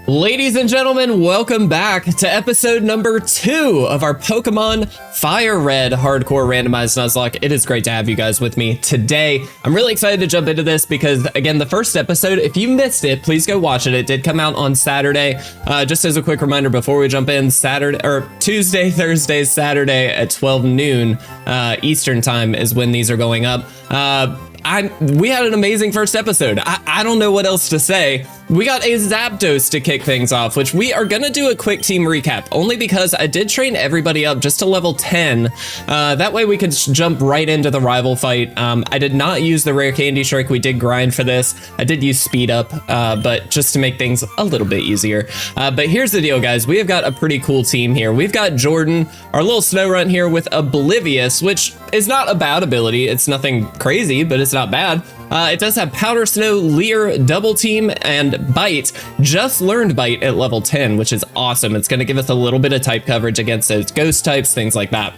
Ladies and gentlemen, welcome back to episode number 2 of our episode number 2 of our Pokemon Fire Red Hardcore Randomized Nuzlocke. It is great to have you guys with me today. I'm really excited to jump into this because, again, the first episode, if you missed it, please go watch it. It did come out on Saturday. Just as a quick reminder before we jump in, Tuesday, Thursday, Saturday at 12 noon Eastern time is when these are going up. We had an amazing first episode. I don't know what else to say. We got a Zapdos to kick things off, which we are gonna do a quick team recap, only because I did train everybody up just to level 10. That way we could jump right into the rival fight. I did not use the rare candy strike. We did grind for this. I did use speed up, but just to make things a little bit easier. But here's the deal, guys. We have got a pretty cool team here. We've got Jordan, our little snow runt here with Oblivious, which is not a bad ability. It's nothing crazy, but it's not bad. It does have Powder Snow, Leer, Double Team, and Bite. Just learned Bite at level 10, which is awesome. It's going to give us a little bit of type coverage against those ghost types, things like that.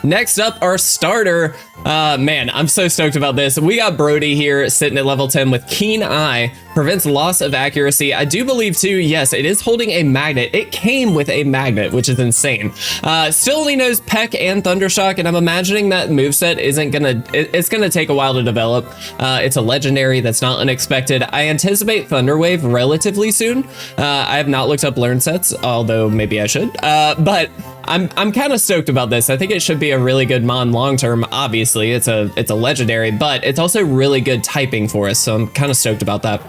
Next up, our starter. Man, I'm so stoked about this. We got Brody here sitting at level 10 with Keen Eye. Prevents loss of accuracy. I do believe too, yes, it is holding a magnet. It came with a magnet, which is insane. Still only knows Peck and Thundershock, and I'm imagining that moveset isn't gonna, it's gonna take a while to develop. It's a legendary, that's not unexpected. I anticipate Thunder Wave relatively soon. I have not looked up learn sets, although maybe I should. But I'm kind of stoked about this. I think it should be a really good mon long term. Obviously, it's a legendary, but it's also really good typing for us, so I'm kind of stoked about that.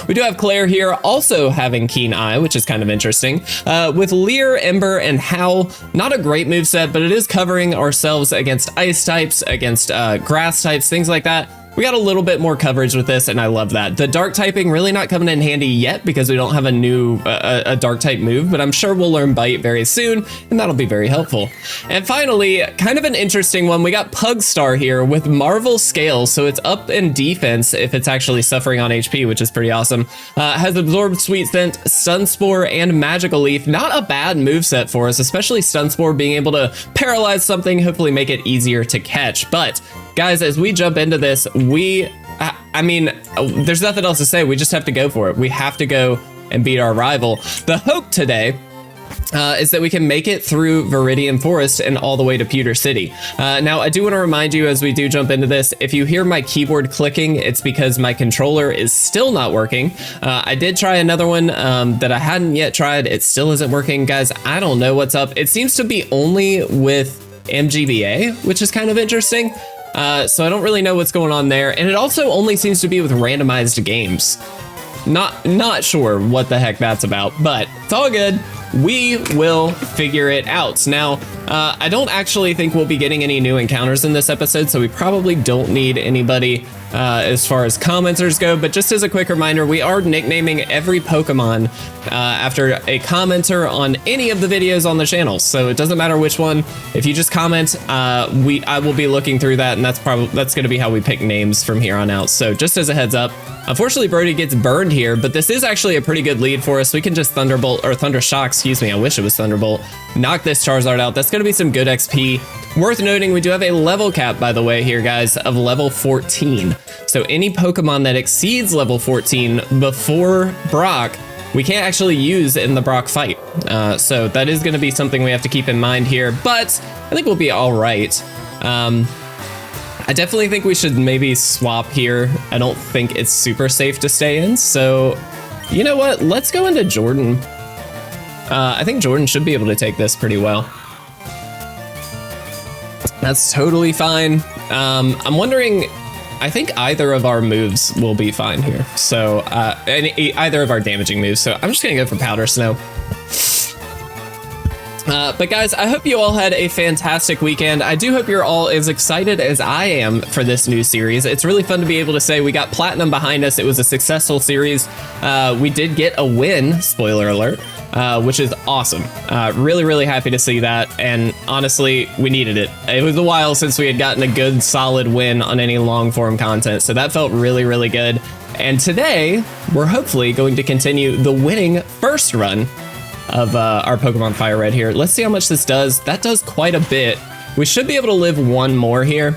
We do have Claire here also having Keen Eye, which is kind of interesting. With Leer, Ember, and Howl, not a great moveset, but it is covering ourselves against ice types, against grass types, things like that. We got a little bit more coverage with this, and I love that. The dark typing really not coming in handy yet because we don't have a new a dark type move, but I'm sure we'll learn Bite very soon, and that'll be very helpful. And finally, kind of an interesting one, we got Pugstar here with Marvel Scale, so it's up in defense if it's actually suffering on HP, which is pretty awesome. Has Absorbed Sweet Scent, Stun Spore, and Magical Leaf. Not a bad moveset for us, especially Stun Spore being able to paralyze something, hopefully make it easier to catch. But guys, as we jump into this, I mean, there's nothing else to say. We just have to go for it. We have to go and beat our rival. The hope today is that we can make it through Viridian Forest and all the way to Pewter City. Now, I do want to remind you as we do jump into this, if you hear my keyboard clicking, it's because my controller is still not working. I did try another one that I hadn't yet tried. It still isn't working. Guys, I don't know what's up. It seems to be only with MGBA, which is kind of interesting. So I don't really know what's going on there. And it also only seems to be with randomized games. Not sure what the heck that's about, but it's all good. We will figure it out. Now, I don't actually think we'll be getting any new encounters in this episode, so we probably don't need anybody as far as commenters go, but just as a quick reminder, we are nicknaming every Pokemon after a commenter on any of the videos on the channel, so it doesn't matter which one. If you just comment, I will be looking through that, and that's going to be how we pick names from here on out. So just as a heads up, unfortunately Brody gets burned here, but this is actually a pretty good lead for us. We can just Thunderbolt, or Thundershock, excuse me, I wish it was Thunderbolt, knock this Charizard out. That's going to be some good XP. Worth noting, we do have a level cap, by the way, here, guys, of level 14. So any Pokemon that exceeds level 14 before Brock, we can't actually use in the Brock fight. So that is going to be something we have to keep in mind here, but I think we'll be all right. I definitely think we should maybe swap here. I don't think it's super safe to stay in, so you know what? Let's go into Jordan. I think Jordan should be able to take this pretty well. That's totally fine. I'm wondering, I think either of our moves will be fine here. So, either of our damaging moves. So I'm just gonna go for Powder Snow. But guys, I hope you all had a fantastic weekend. I do hope you're all as excited as I am for this new series. It's really fun to be able to say we got Platinum behind us. It was a successful series. We did get a win, spoiler alert, which is awesome. Really, really happy to see that. And honestly, we needed it. It was a while since we had gotten a good, solid win on any long form content. So that felt really, really good. And today, we're hopefully going to continue the winning first run of our Pokemon Fire Red here. Let's see how much this does. That does quite a bit. We should be able to live one more here.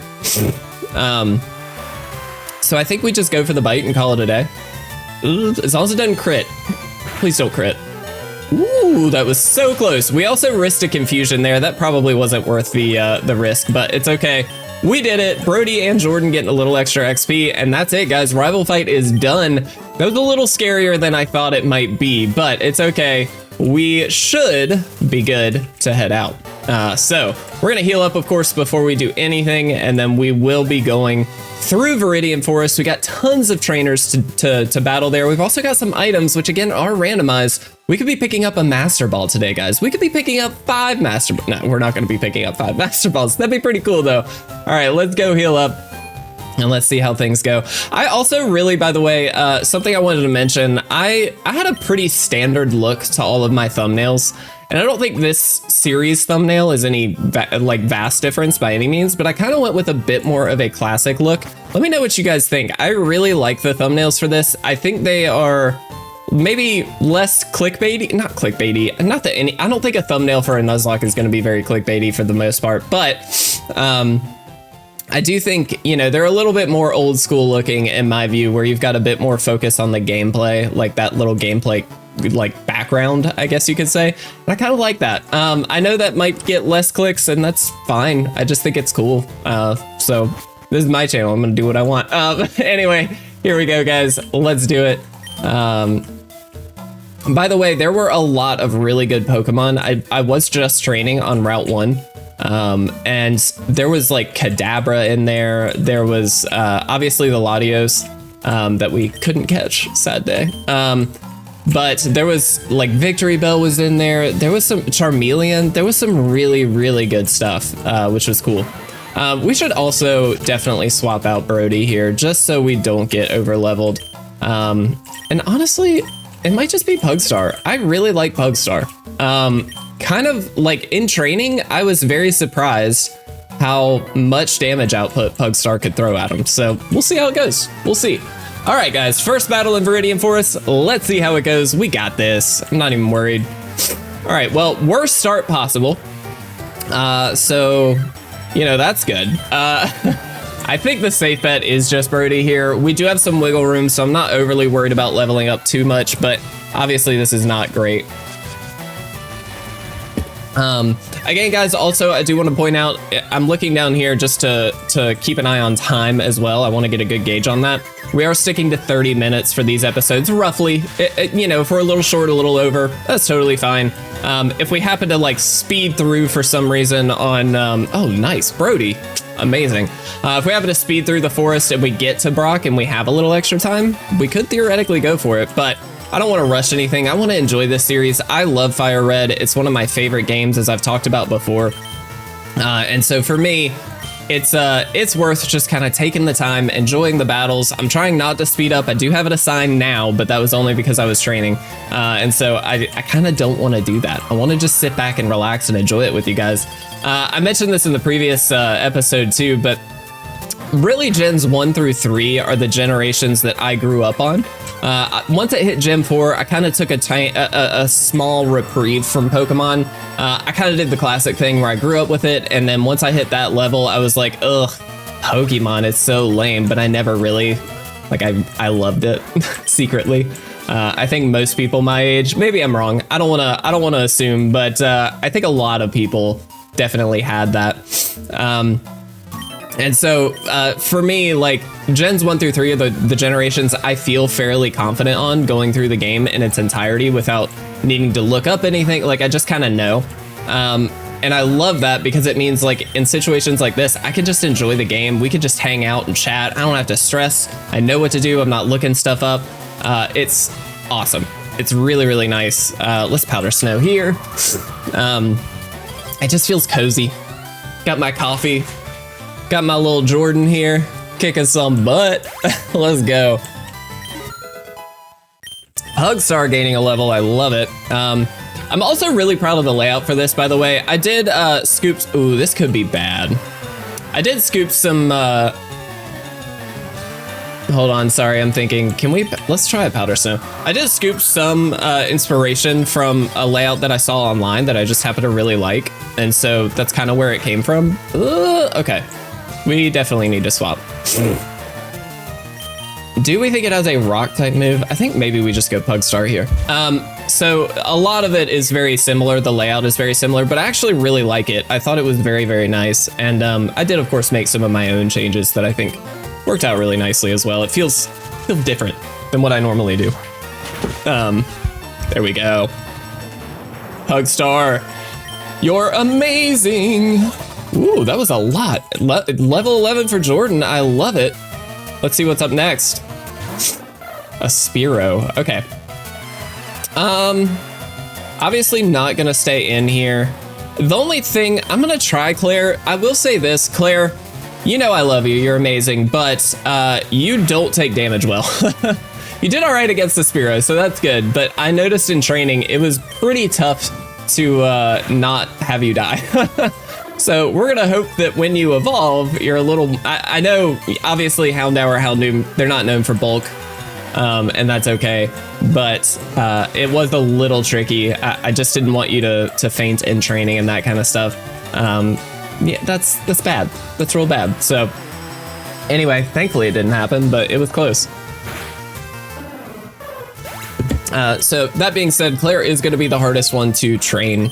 So I think we just go for the bite and call it a day. As long as it doesn't crit. Please don't crit. Ooh, that was so close. We also risked a confusion there. That probably wasn't worth the risk, but it's okay. We did it. Brody and Jordan getting a little extra XP, and that's it, guys. Rival fight is done. That was a little scarier than I thought it might be, but it's okay. We should be good to head out. So we're gonna heal up, of course, before we do anything, and then we will be going through Viridian Forest. We got tons of trainers to battle there. We've also got some items, which again are randomized. We could be picking up a Master Ball today, guys. We could be picking up 5 Master Balls. No, we're not gonna be picking up 5 Master Balls. That'd be pretty cool though. All right, let's go heal up. And let's see how things go. I also really, by the way, something I wanted to mention, I had a pretty standard look to all of my thumbnails. And I don't think this series thumbnail is any vast difference by any means, but I kind of went with a bit more of a classic look. Let me know what you guys think. I really like the thumbnails for this. I think they are maybe less clickbaity, not clickbaity, not that any, I don't think a thumbnail for a Nuzlocke is going to be very clickbaity for the most part, but I do think, you know, they're a little bit more old school looking in my view, where you've got a bit more focus on the gameplay, like that little gameplay like background, I guess you could say. And I kind of like that. I know that might get less clicks, and that's fine. I just think it's cool. So this is my channel. I'm gonna do what I want. Anyway, here we go, guys. Let's do it. By the way, there were a lot of really good Pokemon. I was just training on Route 1. And there was like Kadabra in there. There was obviously the Latios that we couldn't catch, sad day. But there was like Victory Bell was in there. There was some Charmeleon. There was some really, really good stuff, which was cool. We should also definitely swap out Brody here just so we don't get over leveled. And honestly, it might just be Pugstar. I really like Pugstar. Kind of like in training, I was very surprised how much damage output Pugstar could throw at him. So we'll see how it goes. We'll see. All right, guys, first battle in Viridian Forest. Let's see how it goes. We got this. I'm not even worried. All right, well, worst start possible. So, you know, that's good. I think the safe bet is just Brody here. We do have some wiggle room, so I'm not overly worried about leveling up too much, but obviously this is not great. Again, guys, also, I do want to point out, I'm looking down here just to keep an eye on time as well. I want to get a good gauge on that. We are sticking to 30 minutes for these episodes, roughly. You know, if we're a little short, a little over, that's totally fine. If we happen to like speed through for some reason on, oh, nice, Brody, amazing. If we happen to speed through the forest and we get to Brock and we have a little extra time, we could theoretically go for it, but I don't want to rush anything. I want to enjoy this series. I love Fire Red. It's one of my favorite games, as I've talked about before. And so for me, it's worth just kind of taking the time, enjoying the battles. I'm trying not to speed up. I do have it assigned now, but that was only because I was training. And so I kind of don't want to do that. I want to just sit back and relax and enjoy it with you guys. I mentioned this in the previous episode too, but really gens 1 through 3 are the generations that I grew up on. Once I hit Gen 4, I kind of took a small reprieve from Pokemon. I kind of did the classic thing where I grew up with it, and then once I hit that level, I was like, ugh, Pokemon is so lame, but I never really, like, I loved it secretly. I think most people my age, maybe I'm wrong, I don't want to assume, but I think a lot of people definitely had that. And so for me, like, gens 1 through 3 are the generations I feel fairly confident on going through the game in its entirety without needing to look up anything. Like, I just kind of know. And I love that because it means, like, in situations like this, I can just enjoy the game. We could just hang out and chat. I don't have to stress. I know what to do. I'm not looking stuff up. It's awesome. It's really, really nice. Let's powder snow here. It just feels cozy. Got my coffee. Got my little Jordan here, kicking some butt. Let's go. Pugstar gaining a level, I love it. I'm also really proud of the layout for this, by the way. I did scoop, ooh, this could be bad. I did scoop some, hold on, sorry, I'm thinking, let's try a powder snow. I did scoop some inspiration from a layout that I saw online that I just happen to really like. And so that's kind of where it came from. Okay. We definitely need to swap. Do we think it has a rock type move? I think maybe we just go Pugstar here. So a lot of it is very similar. The layout is very similar, but I actually really like it. I thought it was very, very nice. And I did, of course, make some of my own changes that I think worked out really nicely as well. It feels different than what I normally do. There we go. Pugstar, you're amazing. Ooh, that was a lot. Level 11 for Jordan. I love it. Let's see what's up next. A Spearow. Okay. Obviously not gonna stay in here. The only thing, I'm gonna try Claire. I will say this, Claire, you know I love you, you're amazing, but you don't take damage well. You did all right against the Spearow, so that's good, but I noticed in training it was pretty tough to not have you die. So we're gonna hope that when you evolve, you're a little, I know obviously Houndour, Houndoom, they're not known for bulk, and that's okay, but it was a little tricky. I just didn't want you to faint in training and that kind of stuff. Yeah, that's bad. That's real bad. So anyway, thankfully it didn't happen, but it was close. So that being said, Claire is going to be the hardest one to train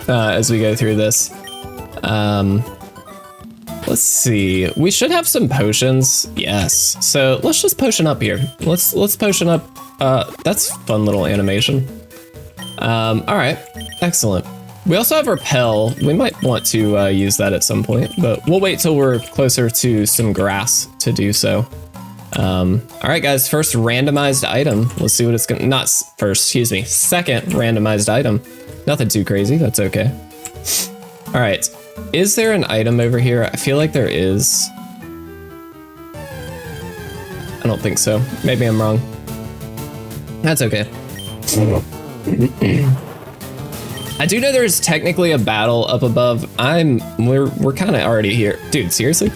as we go through this. Let's see. We should have some potions. Yes. So let's just potion up here. Let's potion up. That's a fun little animation. All right. Excellent. We also have Repel. We might want to use that at some point, but we'll wait till we're closer to some grass to do so. All right, guys, first randomized item. Let's see what it's gonna, not first, excuse me, second randomized item. Nothing too crazy, that's okay. All right, is there an item over here? I feel like there is. I don't think so. Maybe I'm wrong. That's okay. I do know there's technically a battle up above. We're kind of already here. Dude, seriously?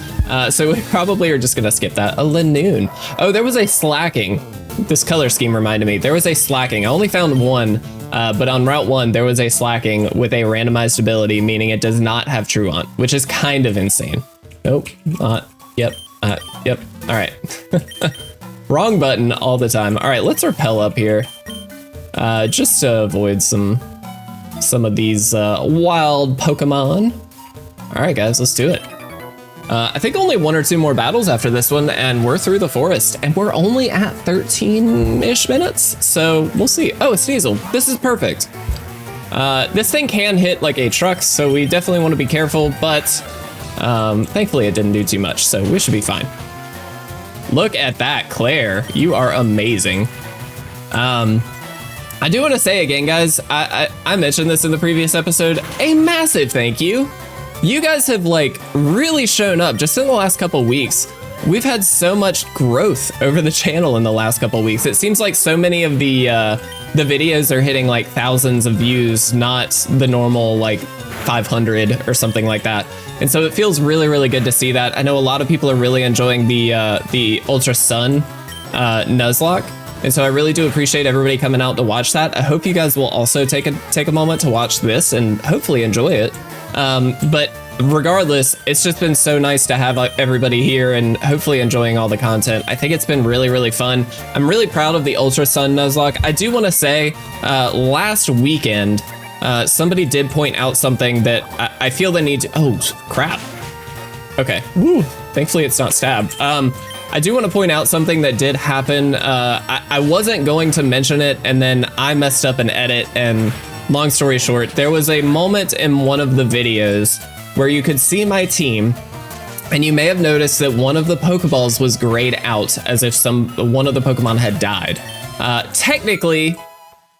So we probably are just gonna skip that. A Lanoon. Oh, there was a slacking. This color scheme reminded me. There was a slacking. I only found one, but on Route 1, there was a slacking with a randomized ability, meaning it does not have Truant, which is kind of insane. Nope, not. Yep, yep. All right. Wrong button all the time. All right, let's repel up here. Just to avoid some of these wild Pokemon. All right, guys, let's do it. I think only 1 or 2 more battles after this one, and we're through the forest, and we're only at 13-ish minutes, so we'll see. Oh, a Sneasel. This is perfect. This thing can hit like a truck, so we definitely want to be careful, but thankfully it didn't do too much, so we should be fine. Look at that, Claire. You are amazing. I do want to say again, guys, I mentioned this in the previous episode, a massive thank you. You guys have like really shown up just in the last couple weeks. We've had so much growth over the channel in the last couple weeks. It seems like so many of the videos are hitting like thousands of views, not the normal like 500 or something like that. And so it feels really, really good to see that. I know a lot of people are really enjoying the Ultra Sun Nuzlocke. And so I really do appreciate everybody coming out to watch that. I hope you guys will also take a moment to watch this and hopefully enjoy it. But regardless, it's just been so nice to have everybody here and hopefully enjoying all the content. I think it's been really, really fun. I'm really proud of the Ultra Sun Nuzlocke. I do want to say, last weekend, somebody did point out something that I feel the need to, oh, crap. Okay, woo, thankfully it's not Stab. I do want to point out something that did happen. I wasn't going to mention it, and then I messed up an edit, and long story short, there was a moment in one of the videos where you could see my team, and you may have noticed that one of the Pokeballs was grayed out as if one of the Pokemon had died. Technically,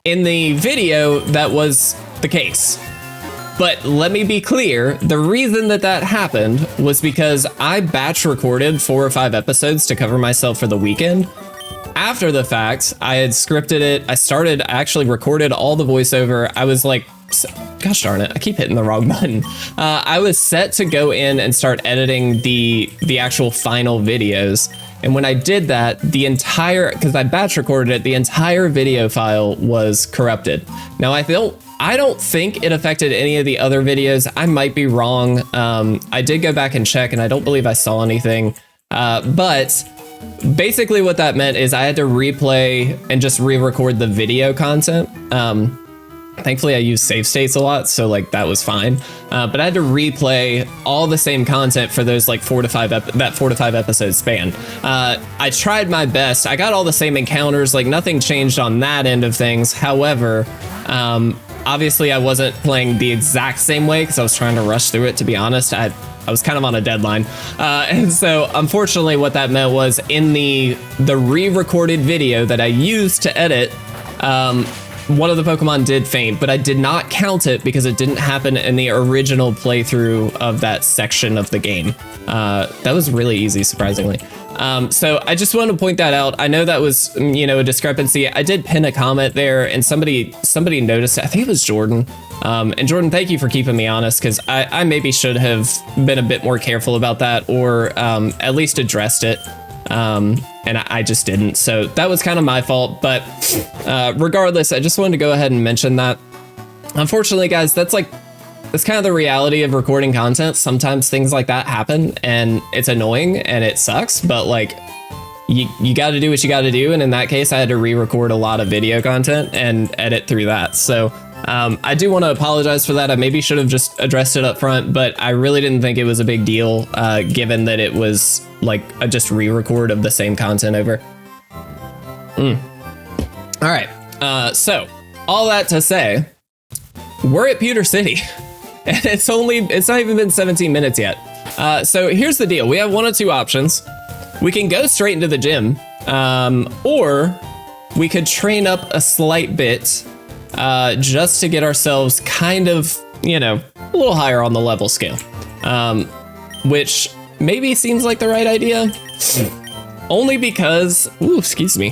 in the video, that was the case. But let me be clear, the reason that happened was because I batch recorded 4 or 5 episodes to cover myself for the weekend. After the fact, I had scripted it. I actually recorded all the voiceover. I was like, gosh darn it, I keep hitting the wrong button. I was set to go in and start editing the actual final videos. And when I did that, because I batch recorded it, the entire video file was corrupted. Now I don't think it affected any of the other videos. I might be wrong. I did go back and check, and I don't believe I saw anything. But basically what that meant is I had to replay and just re-record the video content. Thankfully I use save states a lot, so like that was fine. But I had to replay all the same content for those like 4 to 5 episode span. I tried my best. I got all the same encounters, like nothing changed on that end of things. However, obviously I wasn't playing the exact same way because I was trying to rush through it, to be honest. I was kind of on a deadline. And so unfortunately what that meant was in the re-recorded video that I used to edit, one of the Pokemon did faint, but I did not count it because it didn't happen in the original playthrough of that section of the game. That was really easy, surprisingly. So I just wanted to point that out. I know that was, you know, a discrepancy. I did pin a comment there and somebody noticed it. I think it was Jordan. And Jordan, thank you for keeping me honest, because I maybe should have been a bit more careful about that, or at least addressed it. And I just didn't. So that was kind of my fault. But regardless, I just wanted to go ahead and mention that. Unfortunately, guys, that's kind of the reality of recording content. Sometimes things like that happen and it's annoying and it sucks, but like you got to do what you got to do. And in that case, I had to re-record a lot of video content and edit through that. So I do want to apologize for that. I maybe should have just addressed it up front, but I really didn't think it was a big deal, given that it was like a just re-record of the same content over. All right. So all that to say, we're at Pewter City and it's not even been 17 minutes yet. So here's the deal. We have one of two options. We can go straight into the gym, or we could train up a slight bit, just to get ourselves kind of, you know, a little higher on the level scale, which maybe seems like the right idea, only because, ooh, excuse me,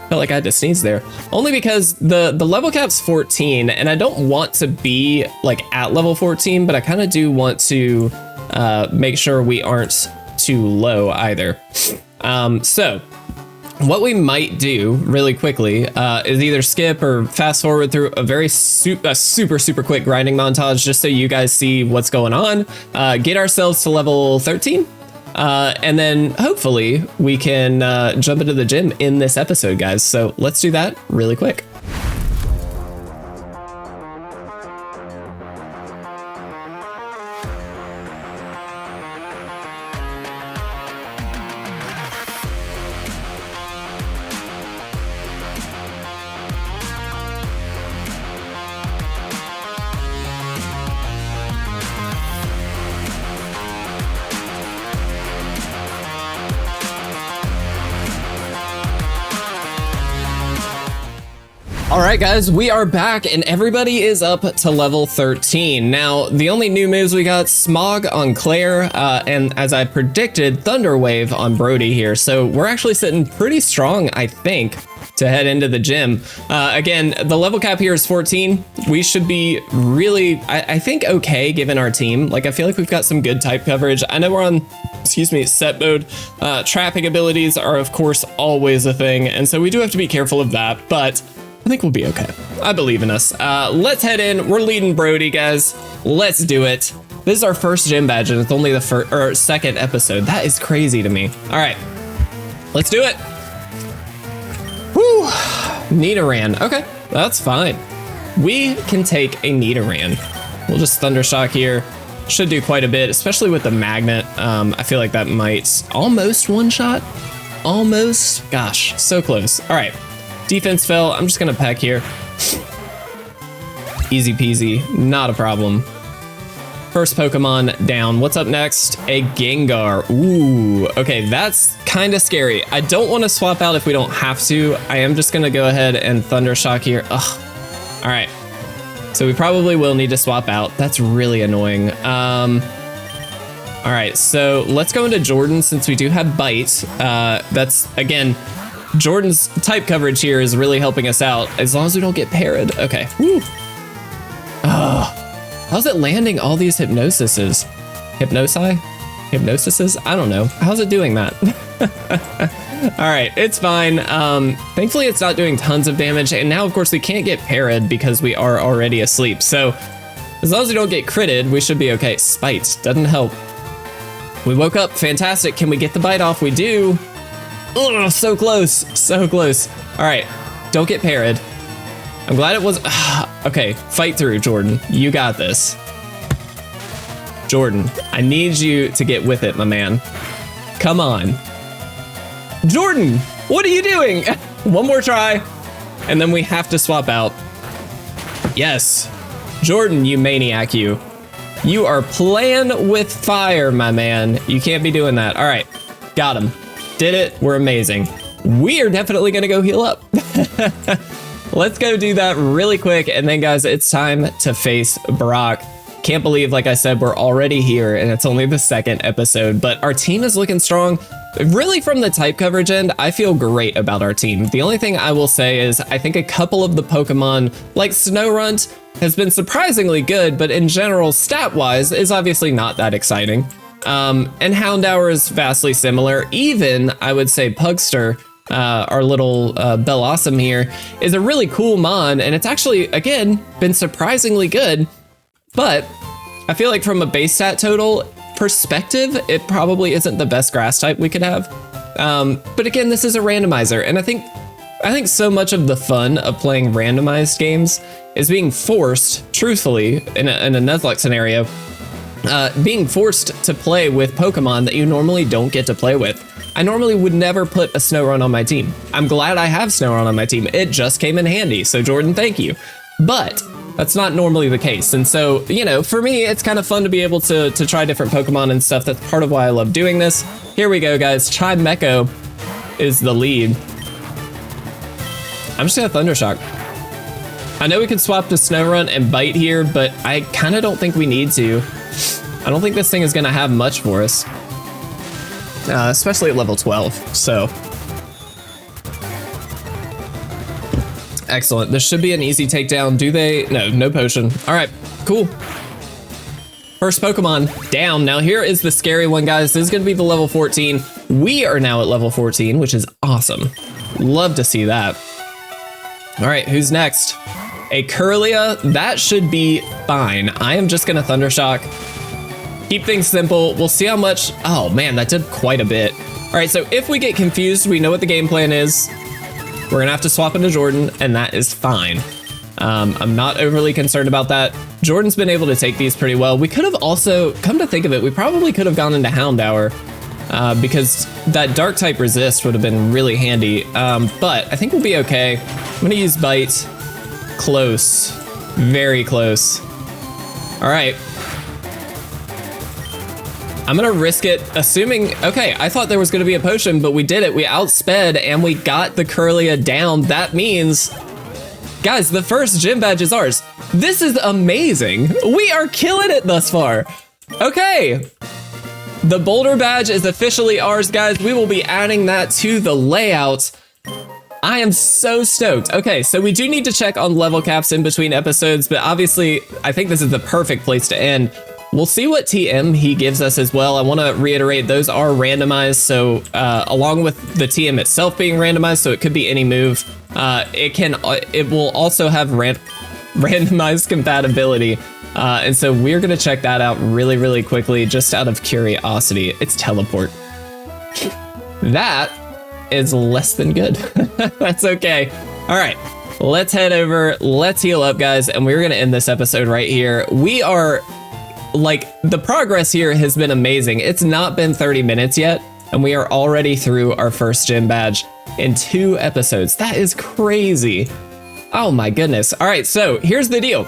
felt like I had to sneeze there, only because the level cap's 14 and I don't want to be like at level 14, but I kind of do want to make sure we aren't too low either. So what we might do really quickly is either skip or fast forward through a super quick grinding montage just so you guys see what's going on, get ourselves to level 13, and then hopefully we can jump into the gym in this episode, guys. So let's do that really quick. All right, guys, we are back and everybody is up to level 13. Now, the only new moves we got, Smog on Claire, and as I predicted, Thunder Wave on Brody here. So we're actually sitting pretty strong, I think, to head into the gym. Again, the level cap here is 14. We should be really, I think, okay given our team. Like, I feel like we've got some good type coverage. I know we're on, excuse me, set mode. Trapping abilities are, of course, always a thing. And so we do have to be careful of that, but I think we'll be okay. I believe in us. Let's head in. We're leading Brody, guys. Let's do it. This is our first gym badge, and it's only the second episode. That is crazy to me. All right, let's do it. Woo! Nidoran. Okay, that's fine. We can take a Nidoran. We'll just Thundershock here. Should do quite a bit, especially with the magnet. I feel like that might almost one-shot. Almost. Gosh, so close. All right. Defense fell. I'm just gonna peck here. Easy peasy, not a problem. First Pokemon down. What's up next? A Gengar. Ooh, okay, that's kind of scary. I don't want to swap out if we don't have to. I am just gonna go ahead and Thundershock here. Ugh. All right. So we probably will need to swap out. That's really annoying. All right, so let's go into Jordan since we do have Bite. That's, again, Jordan's type coverage here is really helping us out, as long as we don't get parried. Okay. Woo. How's it landing all these hypnosises? Hypnosises? I don't know. How's it doing that? All right, it's fine. Thankfully, it's not doing tons of damage. And now, of course, we can't get parried because we are already asleep. So as long as we don't get critted, we should be okay. Spite doesn't help. We woke up. Fantastic. Can we get the bite off? We do. Ugh, so close, so close. All right, don't get parried. I'm glad it was, okay, fight through, Jordan. You got this. Jordan, I need you to get with it, my man. Come on. Jordan, what are you doing? One more try, and then we have to swap out. Yes. Jordan, you maniac, you. You are playing with fire, my man. You can't be doing that. All right, got him. Did it, we're amazing. We are definitely gonna go heal up. Let's go do that really quick, and then guys, it's time to face Brock. Can't believe, like I said, we're already here and it's only the second episode, but our team is looking strong. Really, from the type coverage end, I feel great about our team. The only thing I will say is I think a couple of the Pokemon, like Snorunt, has been surprisingly good, but in general, stat-wise, is obviously not that exciting. And Houndour is vastly similar. Even, I would say, Pugster, our little Bellossom here, is a really cool mon, and it's actually, again, been surprisingly good. But I feel like from a base stat total perspective, it probably isn't the best grass type we could have. But again, this is a randomizer, and I think so much of the fun of playing randomized games is being forced, truthfully, in a Nuzlocke scenario, being forced to play with Pokemon that you normally don't get to play with. I normally would never put a Snorunt on my team. I'm glad I have Snorunt on my team. It just came in handy, so Jordan, thank you. But that's not normally the case. And so, you know, for me, it's kind of fun to be able to try different Pokemon and stuff. That's part of why I love doing this. Here we go, guys. Chimecho is the lead. I'm just gonna Thundershock. I know we can swap to Snorunt and Bite here, but I kind of don't think we need to. I don't think this thing is gonna have much for us. Especially at level 12, so. Excellent. This should be an easy takedown. Do they? No, no potion. All right, cool. First Pokemon down. Now here is the scary one, guys. This is going to be the level 14. We are now at level 14, which is awesome. Love to see that. All right, who's next? A Curlia. That should be fine. I am just going to Thundershock. Keep things simple. We'll see how much. Oh man, that did quite a bit. All right, so if we get confused, we know what the game plan is. We're gonna have to swap into Jordan, and that is fine. I'm not overly concerned about that. Jordan's been able to take these pretty well. We could have also, come to think of it, we probably could have gone into Houndour because that dark type resist would have been really handy. But I think we'll be okay. I'm gonna use Bite. Close, very close. All right. I'm gonna risk it, assuming, okay, I thought there was gonna be a potion, but we did it. We outsped and we got the Curlia down. That means, guys, the first gym badge is ours. This is amazing. We are killing it thus far. Okay. The Boulder badge is officially ours, guys. We will be adding that to the layout. I am so stoked. Okay, so we do need to check on level caps in between episodes, but obviously I think this is the perfect place to end. We'll see what TM he gives us as well. I want to reiterate, those are randomized, so along with the TM itself being randomized, so it could be any move, it will also have randomized compatibility, and so we're going to check that out really, really quickly, just out of curiosity. It's Teleport. That is less than good. That's okay. All right, let's head over, let's heal up, guys, and we're going to end this episode right here. We are... like, the progress here has been amazing. It's not been 30 minutes yet, and we are already through our first gym badge in 2 episodes. That is crazy. Oh my goodness. All right, so here's the deal.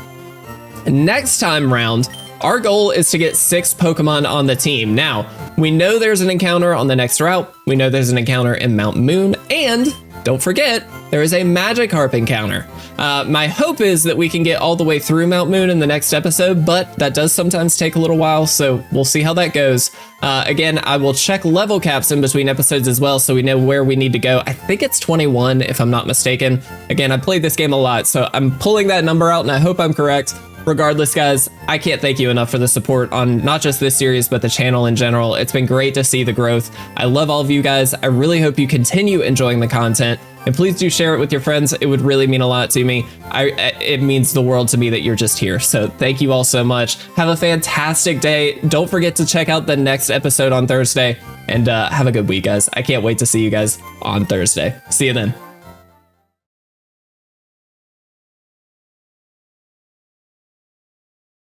Next time round, our goal is to get 6 Pokemon on the team. Now, we know there's an encounter on the next route. We know there's an encounter in Mount Moon, and don't forget, there is a Magikarp encounter. My hope is that we can get all the way through Mount Moon in the next episode, but that does sometimes take a little while, so we'll see how that goes. Again, I will check level caps in between episodes as well, so we know where we need to go. I think it's 21, if I'm not mistaken. Again, I played this game a lot, so I'm pulling that number out, and I hope I'm correct. Regardless, guys, I can't thank you enough for the support on not just this series, but the channel in general. It's been great to see the growth. I love all of you guys. I really hope you continue enjoying the content. And please do share it with your friends. It would really mean a lot to me. It means the world to me that you're just here. So thank you all so much. Have a fantastic day. Don't forget to check out the next episode on Thursday, and have a good week, guys. I can't wait to see you guys on Thursday. See you then.